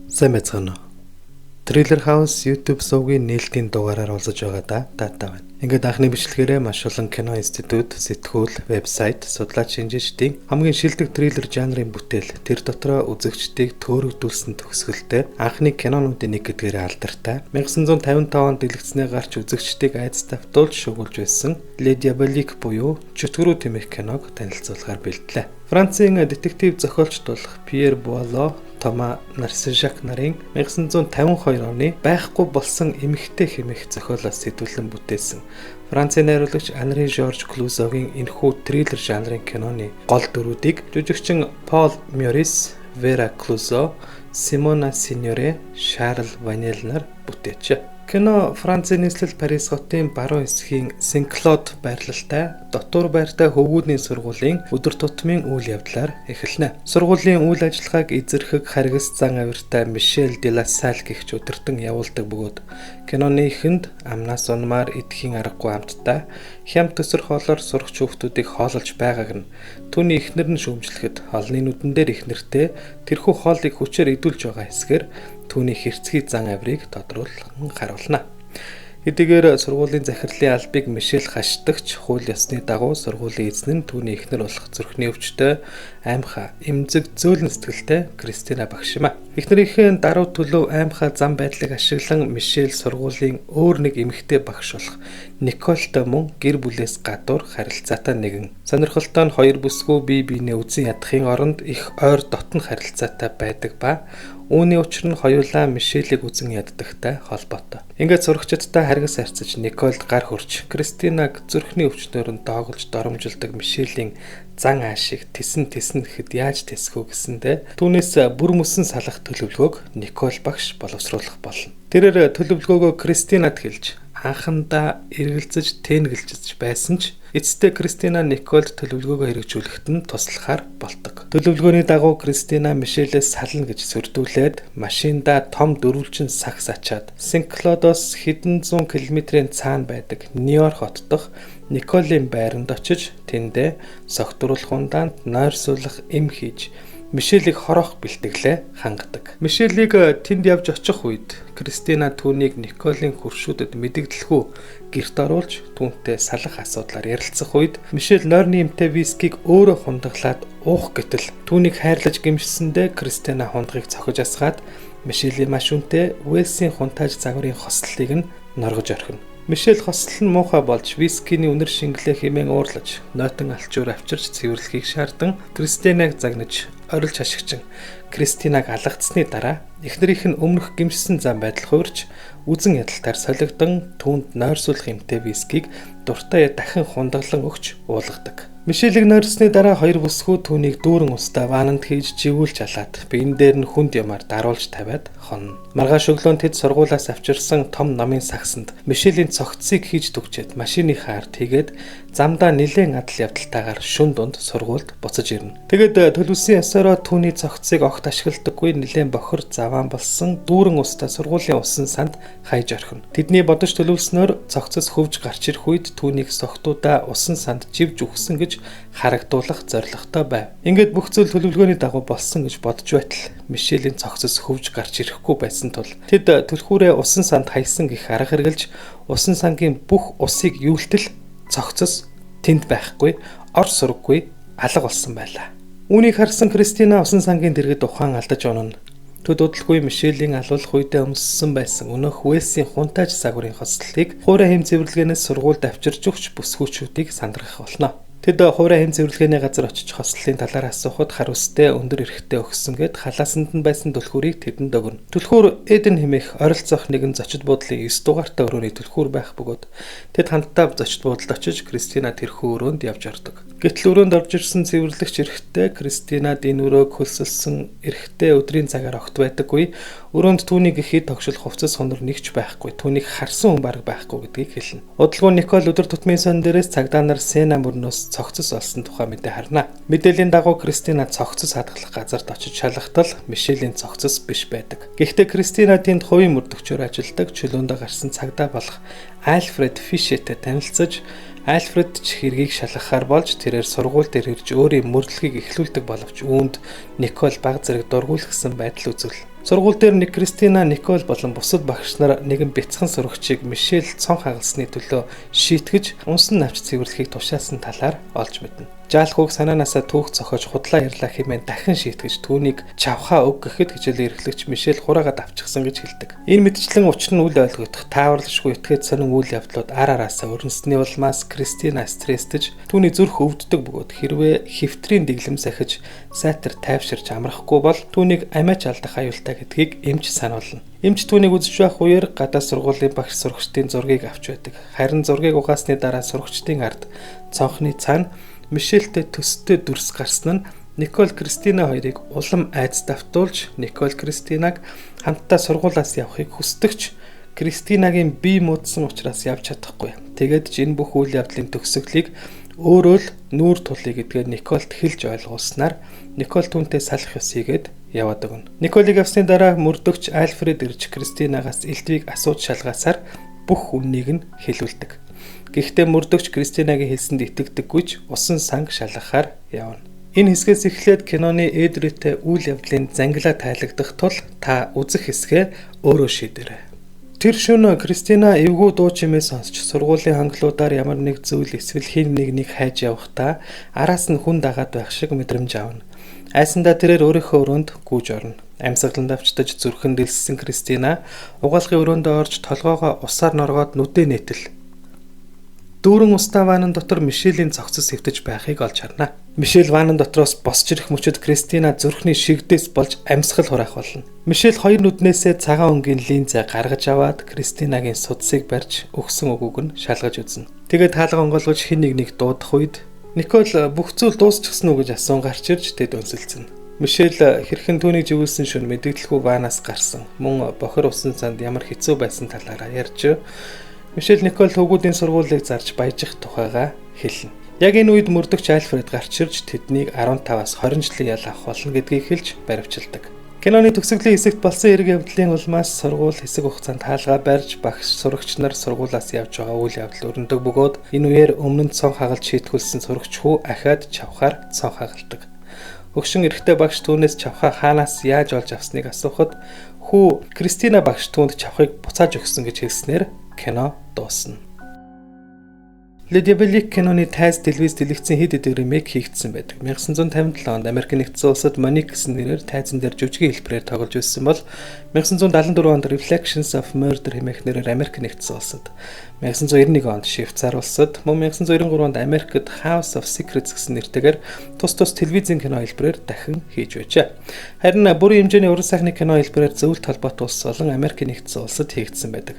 Сайн байцгаана уу? Trailer House YouTube сувгийн нээлтийн дугаараар олзож байгаа дата байна. Ингээд анхны бичлэгээрээ маш олон кино институт, сэтгүүл, вебсайт, судлаач шинжээчдийн хамгийн шилдэг трейлер жанрын бүтээл тэр дотроо үзэгчдийг төөрөгдүүлсэн төгсгөлтэй анхны кинонуудын нэг гэдгээр алдартай 1955 онд дэлгэцнээ гарч үзэгчдийг айдас давтуулж шуугуулж байсан Le Diabolique буюу чөтгөрүү тэмэх киног танилцуулахаар бэлдлээ. Францын детектив зохиолч болох Пьер Буало Тома Нарсежак нарын 1952 оны байхгүй болсон эмэгтэй хэмээх зохиолоос сэтгүүлэн бүтээсэн Францын найруулагч Анри Жорж Клузогийн энэхүү триллер жанрын киноны гол дүрүүдийг жүжигчин Пол Морис, Вера Клузо, Симона Синьоре, Шарл Ванел нар бүтээжээ. Кино Францын нийслэл Парис хотын баруун хэсгийн Сен-Клод байрлалтай дотуур байртай хөвгүүдийн сургуулийн өдөр тутмын үйл явдлаар эхэлнэ. Сургуулийн үйл ажиллагааг эзэрхэг харгас зан авиртай Мишель де ла Саль гэгч өдөртөн явуулдаг бөгөөд киноны эхэнд амнаас унмаар идэхийн аргагүй хамтдаа хямд төсөр хоолоор сурах хүүхдүүдийг хоололж байгааг нь түүний эхнэр нь шүүмжлэхэд олны нүдэн дээр эхнэртэй тэрхүү хоолыг хүчээр идүүлж байгаа хэсгээр түүний хэрцгий зан авирыг тодруулан харуулна. Хэдийгээр сургуулийн захирлын албыг Мишель хаштагч хууль ёсны дагуу сургуулийн эзэн нь түүний эхнэр болох зүрхний өвчтөй аймхаа эмзэг зөөлөн сэтгэлтэй Кристина багш юм а. Эхнэрийнхээ даруй төлөв аймхаа зам байдлыг ашиглан Мишель сургуулийн өөр нэг эмэгтэй багш болох Никольтой мөн гэр бүлээс гадуур харилцаатай нэгэн. Сонирхолтой нь хоёр бүсгүй бие биенээ үзэн ядахын оронд их ойр дотн харилцаатай байдаг ба үүний учир нь хоёулаа Мишелийг үзэн яддагтай холбоотой. Ингээд сурагчдтай харгас харьцаж Никольд гар хөрч Кристинаг зүрхний өвчнөөр нь доогулж доромжилдаг Мишелийн зан аашиг тесэн гэхэд яаж тэсэх үү гэсэндэ түүнээс бүр мөсөн салах төлөвлөгөөг Николь багш боловсруулах болно. Тэрээр төлөвлөгөөгөө Кристинад хэлж анхандаа эргэлзэж тэнэгэлж байсан ч эцэстээ Кристина Никольд төлөвлөгөөгөө хэрэгжүүлэхэд нь туслахаар болдог. Төлөвлөгөөний дагуу Кристина Мишелээс сална гэж сүрдүүлээд машиндаа том дөрвөлжин сагс ачаад Сен-Клодоос хэдэн зуун километрийн цаана байдаг Нью-Йорк хот дахь Николийн байранд очиж тэндээ согтруулах ундаанд нойрсуулах эм хийж Мишелийг хороох бэлтгэлээ хангадаг. Мишелийг тэнд явж очих үед Кристина түүнийг Николийн хөршүүдэд мэдэгдлэхүү гэрт оруулж түүнтэй салах асуудлаар ярилцах үед Мишель нойрны эмтэй вискиг өөрөө хундаглаад уух гэтэл түүнийг хайрлаж гэмшсэндээ Кристина хундгыг цохиж асгаад Мишелийн маш үнэтэй Уэлсийн хунтааж загварын хослолыг нь норгож орхино. Мишель хослол нь муухай болж вискиний үнэр шингэлээ хэмээн уурлаж нойтон алчуур авчирч цэвэрлэхийг шаардсан Кристинаг загнаж орилж хашигчин Кристинаг алгацсны дараа эхнэрийнх нь өмнөх гэмшсэн зам байдал хуурч үзэн ядалтаар солигдсон түүнд нойрсуулах эмтэй вискиг дуртай дахин хундаглан өгч уулгадаг. Мишелийг нойрсны дараа хоёр бүсгүй түүнийг дүүрэн устдаа вананд хийж живүүлж алаад биен дээр нь хүнд ямаар даруулж тавиад хонно. Маргааш өглөө тэд сургуулаас авчирсан том номын сагсанд Мишелийн цогцсыг хийж төгчээд машиныхаа ард хийгээд замдаа нэлээд адал явдалтайгаар шүн дунд сургуульд буцаж ирнэ. Тэгээд төлөвсөн ясаараа түүний цогцсыг огт ашигладаггүй нэлээд бохор заваан болсон дүүрэн устдаа сургуулийн усан санд хайж орхино. Тэдний бодож төлөвлснөөр цогцос хөвж гарч ирэх үед түүнийг согтуудаа усан санд живж үхсэн гэж харагдуулах зорилготой байв. Ингээд бүх зүйл төлөвлөгөөний дагуу болсон гэж бодж байтал Мишелийн цогцос хөвж гарч ирэхгүй байсан тул тэд түлхүүрээ усан санд хайсан гэх арга хэрглэж усан сангийн бүх усыг юултэл цогцос тэнд байхгүй, ор сурггүй алга болсон байлаа. Үүнийг харсан Кристина усан сангийн дэргэд ухаан алдаж унана. Төд удалгүй Мишелийн алуулах үедээ өмссөн байсан өнөөх Уэлсийн хунтааж загварын хослолыг хуурай хэм цэвэрлэгээс сургуульд авчирч өгч бүсгүүчүүдийг сандрах болно. Тэд хуурай хэм цэвэрлэгээний газар очиж хослолын талаар асуухад хариуцтай өндөр эрхтэй өгсөн гэд халаасанд нь байсан түлхүүрийг тэдэнд өгнө. Түлхүүр Эден хэмээх оролцох нэгэн зочид буудлын 9 дугаартай өрөөний түлхүүр байх бөгөөд тэд хамтдаа зочид буудалд очиж Кристина тэрхүү өрөөнд явж ордог. Гэтэл өрөөнд орж ирсэн цэвэрлэгч эрхтэй Кристинад энэ өрөөг хөлсөлсөн эрхтэй өдрийн цагаар огт байдаггүй. Өрөөнд түүнийг ихэд тогшил хувцас хонор нэгч байхгүй. Түүнийг харсан хүн бараг байхгүй гэдгийг хэлнэ. Удалгүй Николь өдөр тутмын сон дээрээс цагдаа нар Сена мөрнөөс цогцос олсон тухай мэдээ харна. Мэдээллийн дагуу Кристина цогцос хадгалах газарт очиж шалгахтал Мишелийн цогцос биш байдаг. Гэхдээ Кристина тэнд хувийн мөрдөгчөөр ажилладаг чөлөөндөө гарсан цагдаа болох Альфред Фишетэй танилцаж Альфред ч хэргийг шалгахаар болж тэрээр сургууль дээр ирж өөрийн мөрдлөгийг эхлүүлдэг боловч үүнд Николь баг зэрэг дургуулсан байдал үзвэл Сургууль дээр нэг Кристина, Никол болон бусад багш нар нэгэн бяцхан сурагчийг Мишель цон хагалсны төлөө шийтгэж унсан навч цэвэрлэхийг тушаасан талаар олж мэднэ. Жаалхууг санаанаасаа түүх цохож худлаа ярьлаа хэмээн дахин шийтгэж түүнийг чавхаа өг гэхэд хичээл эрхлэгч Мишель хураагаад авчихсан гэж хэлдэг. Энэ мэдчлэн учир нь үл ойлгогдох тааварлашгүй итгээд сонин үйл явдлууд ар араасаа өрнөсний улмаас Кристина стресстэж түүний зүрх өвддөг бөгөөд хэрвээ хэвтрийн дэглэм сахиж сайтар тайвширч амрахгүй бол түүнийг амиач алдах аюултай гэдгийг эмч сануулна. Эмч түүнийг үзэж байх үеэр гадаа сургуулийн багш сурагчдын зургийг авч байдаг. Харин зургийг угаасны дараа сурагчдын ард цонхны цаана Мишельтэй төстэй дүрс гарсан нь Никол Кристина хоёрыг улам айц давтуулж Никол Кристинаг хамтдаа сургуулаас явахыг хүсдэгч Кристинагийн бие муудсан учраас явж чадахгүй. Тэгээд ч энэ бүх үйл явдлын төгсгөлийг өөрөө л нүүр тулъя гэдгээр Николд хэлж ойлгуулснаар Никол түүнтэй салах ёс хийгээд яваад өгнө. Николыг авсны дараа мөрдөгч Альфред ирж Кристинагаас элдвийг асууж шалгаасаар бүх үннийг нь хэлүүлдэг. Гэхдээ мөрдөгч Кристинагийн хэлсэнд итгэдэггүйч усан санг шалгахаар явна. Энэ хэсгээс эхлээд киноны эдрээтэй үйл явдлын зангилаа тайлагдах тул та үзэх хэсгээ өөрөө шийдээрэй. Тэр шөнө Кристина эвгүй дуу чимээ сонсч сургуулийн хангалуудаар ямар нэг зүйл эсвэл хэн нэгнийг хайж явахдаа араас нь хүн дагаад байх шиг мэдрэмж авна. Айсандаа тэрээр өөрийнхөө өрөөнд гүйж орно. Амьсгаланд авчдаж зүрхэн дэлссэн Кристина угаалгын өрөөндөө орж толгоогоо усаар норгоод нүдээ нээтэл дүүрэн устаа ванан дотор Мишелийн цогцос хэвтэж байхыг олж харна. Мишель ванан дотроос босч ирэх мөчөд Кристина зүрхний шигдээс болж амьсгал хураах болно. Мишель хоёр нүднээсээ цагаан өнгийн линзээ гаргаж аваад Кристинагийн судсыг барьж өгсөн үгүүг нь шалгаж үзнэ. Тэгээд хаалга онгойлгож хэн нэг дуудах үед Никол бүх зүйл дуусчихсан уу гэж асуун гарч ирж тэд өнсөлдсөн. Мишель хэрхэн түүнийг живүүлсэн шөнө мэдээлэлгүй ванаас гарсан. Мөн бохир усан санд ямар хэцүү байсан талаараа ярьж Мишель Никол төвгүүдийн сургуулийг зарж баяжих тухайга хэлнэ. Яг энэ үед мөрдөгч Альфред гарч ирж тэднийг 15-аас 20 жилийн ял авах болно гэдгийг хэлж баривчилдаг. Киноны төгсгөлийн хэсэгт болсон хэрэг явдлын улмаас сургууль хэсэг хугацаанд хаалгаа барьж багш сурагч нар сургуулаас явж байгаа үйл явдал өрнөдөг бөгөөд энэ үеэр өмнө нь цон хагалж шийтгүүлсэн сурагч хүү ахаад чавхаар цон хагалдаг. Өгшин эрэгтэй багш түүнээс чавхаа хаанаас яаж олж авсныг асуухад хүү Кристина багш түүнд чавхыг буцааж өгсөн гэж хэлснээр кино дуусна. Le Diabolique киноны тайз телевиз дэлгэцэн хэд хэдэн ремейк хийгдсэн байдаг. 1957 онд Америк нэгдсэн улсад Monique гэсэн нэрээр тайзан дээр жүжигийн хэлбэрээр тоглож байсан бол 1974 онд Reflections of Murder хэмээх нэрээр Америк нэгдсэн улсад, 1991 онд Швейцар улсад, мөн 1993 онд Америкт House of Secrets гэсэн нэртэйгээр тус телевизийн кино хэлбэрээр дахин хийж байжээ. Харин бүрийн хэмжээний уран сайхны кино хэлбэрээр зөвлөлт холбоот улс болон Америк нэгдсэн улсад хийгдсэн байдаг.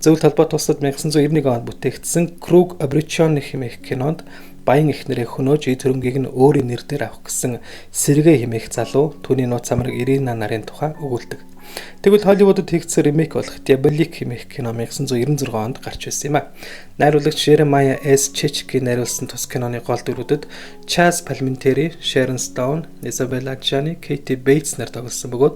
Зөвлөлт холбоот улсад 1991 онд бүтээгдсэн Krug Обречённый хэмээх кинонд баян эхнэрээ хөнөөж эд хөрөнгийг нь өөрийн нэр дээр авах гэсэн Сэргээ хэмээх залуу түүний нууц амраг Ирина нарын тухай өгүүлдэг. Тэгвэл Холливуудад хийгдсэн ремейк болох Diabolique хэмээх кино 1996 онд гарч ирсэн юм а. Найруулагч Jeremiah S. Chechki найруулсан тус киноны гол дүрүүдэд Chaz Palminteri, Sharon Stone, Isabella Adjani, Katie Bates нар тоглосон бөгөөд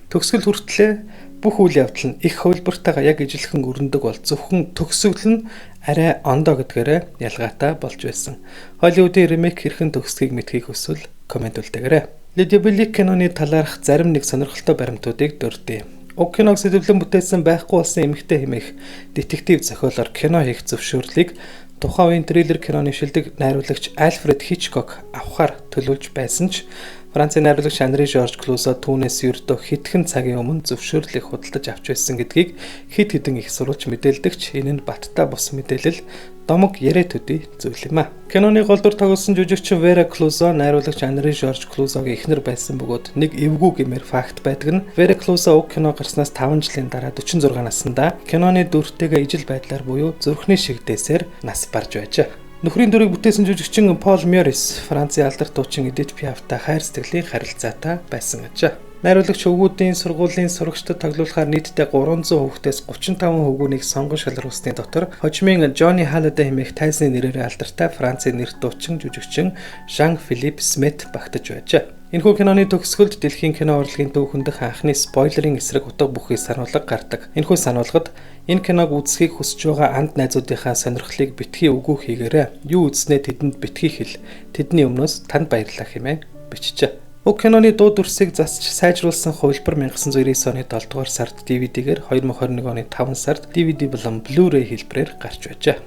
төгсгөл хүртлээр бүх үйл явдал нь их хөвлбөртэйгээ яг ижилхэн өрнөдөг бол зөвхөн төгсгөл нь арай ондоо гэдгээрээ ялгаатай болж байсан. Холливуудын ремейк хэрхэн төгсгийг мэдхийг хүсвэл комент үлдээгээрэй. Le Diabolique киноны талаарх зарим нэг сонирхолтой баримтуудыг дурдъя. Уг киног сэдвлэн бүтээсэн байхгүй болсон эмэгтэй хэмээх детектив зохиолоор кино хийх зөвшөөрлийг тухайн үеийн триллер киноны шилдэг найруулагч Альфред Хичкок авахар төлөвлөж байсан ч Францын найруулагч Анри Жорж Клузо түүнээс ердөө хэдхэн цагийн өмнө зөвшөөрлийг худалдаж авч байсан гэдгийг хэд хэдэн их сурвалж мэдээлдэгч энэ нь баттай бус мэдээлэл домог яриа төдий зүйл юм а. Киноны гол дүр тоглосон жүжигч Вера Клузо найруулагч Анри Жорж Клузогийн эхнэр байсан бөгөөд нэг эвгүй гэмээр факт байдаг нь Вера Клузо уг кино гарснаас 5 жилийн дараа 46 наснда киноны дүртэйгээ ижил байдлаар буюу зүрхний шигдээсээр нас барж байжээ. Нөхрийн дүрийг бүтээсэн жүжигчин Пол Мёрис Францын алдарт дуучин Эдит Пиафтай хайр сэтгэлийн харилцаатай байсан ажээ. Найруулагч өвгүүдийн сургуулийн сурагчдад тоглуулахаар нийтдээ 300 хүүхдээс 35 хүүгүүнийг сонгон шалгаруулсны дотор хожимын Johnny Hallyday хэмээх тайзны нэрээр алдартай Францын нэр дуучин жүжигчин Jean-Philippe Smith багтаж байжээ. Энэхүү киноны төгсгөлд дэлхийн кино урлагийн түүхэндх анхны спойлерын эсрэг утга бүхий сануулга гардаг. Энэхүү сануулгад энэ киног үзхийг хүсэж байгаа анд найзуудынхаа сонирхлыг битгий үгүй хийгээрэй. Юу үзснээ тэдэнд битгий хэл. Тэдний өмнөөс танд баярлалаа хэмээн бичжээ. Уг киноны дуу дүрсийг засч сайжруулсан хувилбар 1999 оны 7 дугаар сард DVD-гээр 2021 оны 5 сард DVD болон Blu-ray хэлбэрээр гарч байжээ.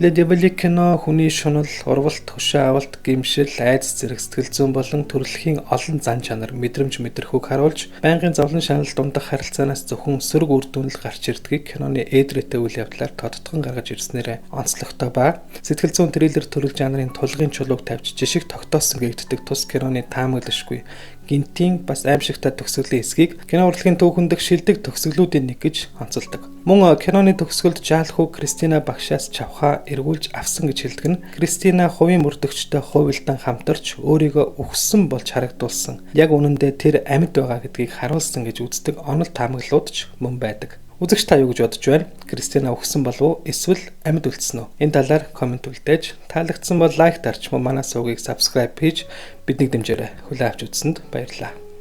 Le Diabolique кино хүний шунал, урвалт, хөшөө авалт, гэмшил, айдас зэрэг сэтгэл зүйн болон төрөлхийн олон зан чанар, мэдрэмж мэдрэхүйг харуулж, байнгын зовлон шанал дундах харилцаанаас зөвхөн сөрөг үр дүнл гарч ирдгийг киноны ээдрэтэ үйл явдлаар тодтгон гаргаж ирснээр онцлогтой ба сэтгэл зүйн триллер төрөл жанрын тулгын чулууг тавьж жишиг тогтоосон гэгддэг тус киноны таамаглашгүй гинтийн бас аимшигтай төгсгөлийн эсгийг кино урлагийн түүхэндх шилдэг төгсгөлүүдийн нэг гэж онцолдог. Мөн киноны төгсгөлд жаалхуу Кристина багшаас чавхаа эргүүлж авсан гэж хэлдэг нь Кристина хувийн мөрдөгчтэй хувилдан хамтарч өөрийгөө үхсэн болж харагдуулсан. Яг үнэндээ тэр амьд байгаа гэдгийг харуулсан гэж үздэг онол таамаглалууд ч мөн байдаг. Үзэгч та юу гэж бодож байна? Кристина үхсэн болов уу? Эсвэл амьд үлдсэн үү? Энэ талаар комент үлдээж, таалагдсан бол лайк дарч манай сувгийг subscribe хийж биднийг дэмжээрэй. Хүлээн авч үзсэнд баярлалаа.